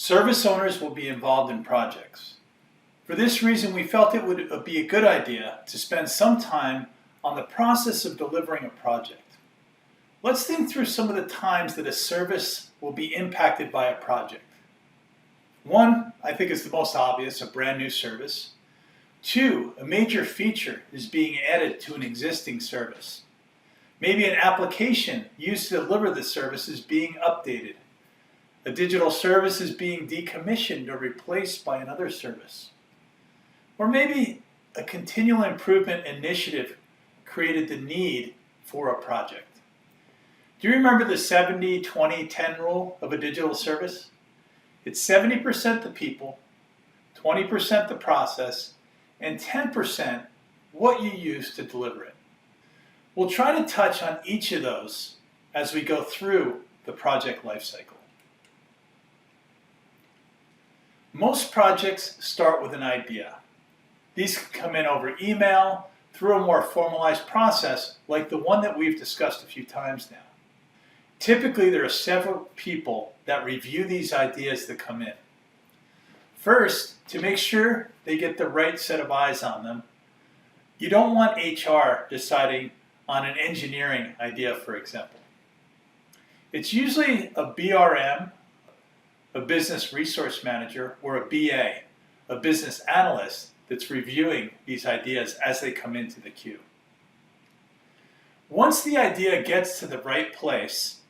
Service owners will be involved in projects. For this reason, we felt it would be a good idea to spend some time on the process of delivering a project. Let's think through some of the times that a service will be impacted by a project. One, I think is the most obvious, a brand new service. Two, a major feature is being added to an existing service. Maybe an application used to deliver the service is being updated. A digital service is being decommissioned or replaced by another service. Or maybe a continual improvement initiative created the need for a project. Do you remember the 70-20-10 rule of a digital service? It's 70% the people, 20% the process, and 10% what you use to deliver it. We'll try to touch on each of those as we go through the project lifecycle. Most projects start with an idea. These can come in over email, through a more formalized process like the one that we've discussed a few times now. Typically, there are several people that review these ideas that come in. First, to make sure they get the right set of eyes on them, you don't want HR deciding on an engineering idea, for example. It's usually a BRM, a business resource manager, or a BA, a business analyst, that's reviewing these ideas as they come into the queue. Once the idea gets to the right place,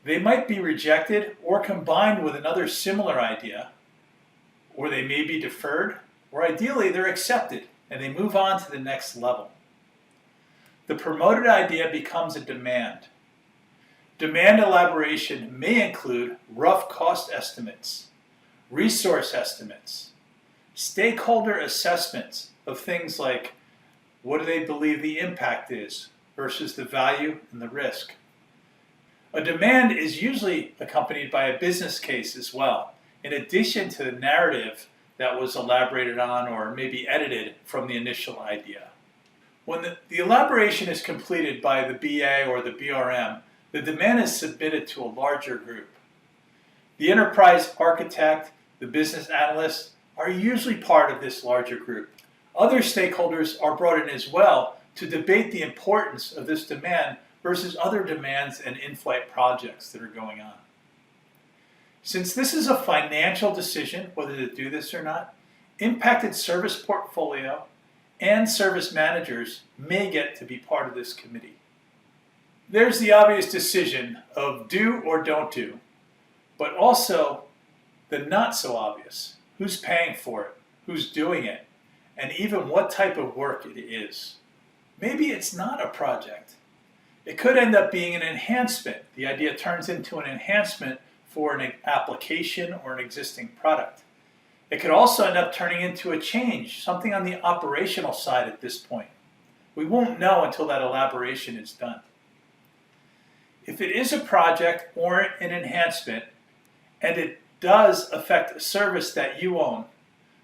they might be rejected or combined with another similar idea, or they may be deferred, or ideally they're accepted and they move on to the next level. The promoted idea becomes a demand. Demand elaboration may include rough cost estimates, resource estimates, stakeholder assessments of things like what do they believe the impact is versus the value and the risk. A demand is usually accompanied by a business case as well, in addition to the narrative that was elaborated on or maybe edited from the initial idea. When the elaboration is completed by the BA or the BRM, the demand is submitted to a larger group. The enterprise architect, the business analyst are usually part of this larger group. Other stakeholders are brought in as well to debate the importance of this demand versus other demands and in-flight projects that are going on. Since this is a financial decision whether to do this or not, impacted service portfolio and service managers may get to be part of this committee. There's the obvious decision of do or don't do, but also the not so obvious. Who's paying for it? Who's doing it? And even what type of work it is. Maybe it's not a project. It could end up being an enhancement. The idea turns into an enhancement for an application or an existing product. It could also end up turning into a change, something on the operational side at this point. We won't know until that elaboration is done. If it is a project or an enhancement, and it does affect a service that you own,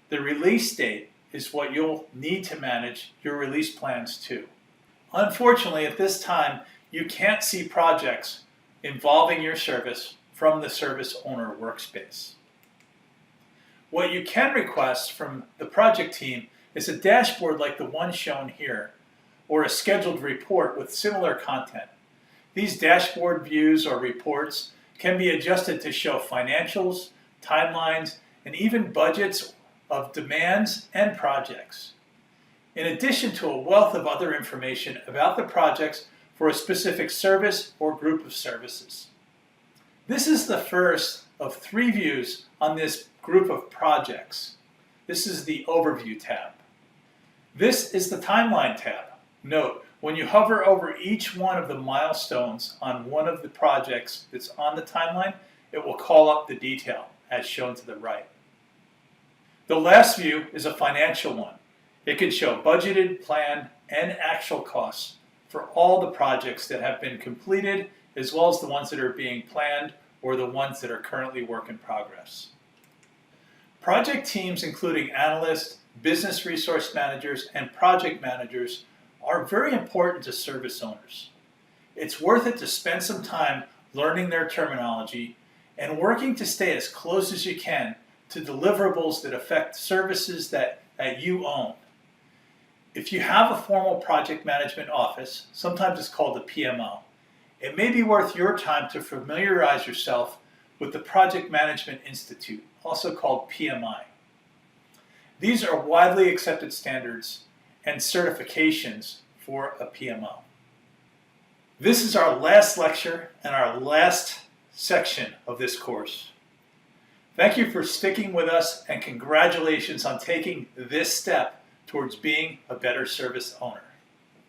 the release date is what you'll need to manage your release plans to. Unfortunately, at this time, you can't see projects involving your service from the service owner workspace. What you can request from the project team is a dashboard like the one shown here, or a scheduled report with similar content. These dashboard views or reports can be adjusted to show financials, timelines, and even budgets of demands and projects, in addition to a wealth of other information about the projects for a specific service or group of services. This is the first of 3 views on this group of projects. This is the Overview tab. This is the Timeline tab. Note, when you hover over each one of the milestones on one of the projects that's on the timeline, it will call up the detail as shown to the right. The last view is a financial one. It can show budgeted, planned, and actual costs for all the projects that have been completed, as well as the ones that are being planned or the ones that are currently work in progress. Project teams, including analysts, business resource managers, and project managers, are very important to service owners. It's worth it to spend some time learning their terminology and working to stay as close as you can to deliverables that affect services that you own. If you have a formal project management office, sometimes it's called a PMO, it may be worth your time to familiarize yourself with the Project Management Institute, also called PMI. These are widely accepted standards and certifications for a PMO. This is our last lecture and our last section of this course. Thank you for sticking with us, and congratulations on taking this step towards being a better service owner.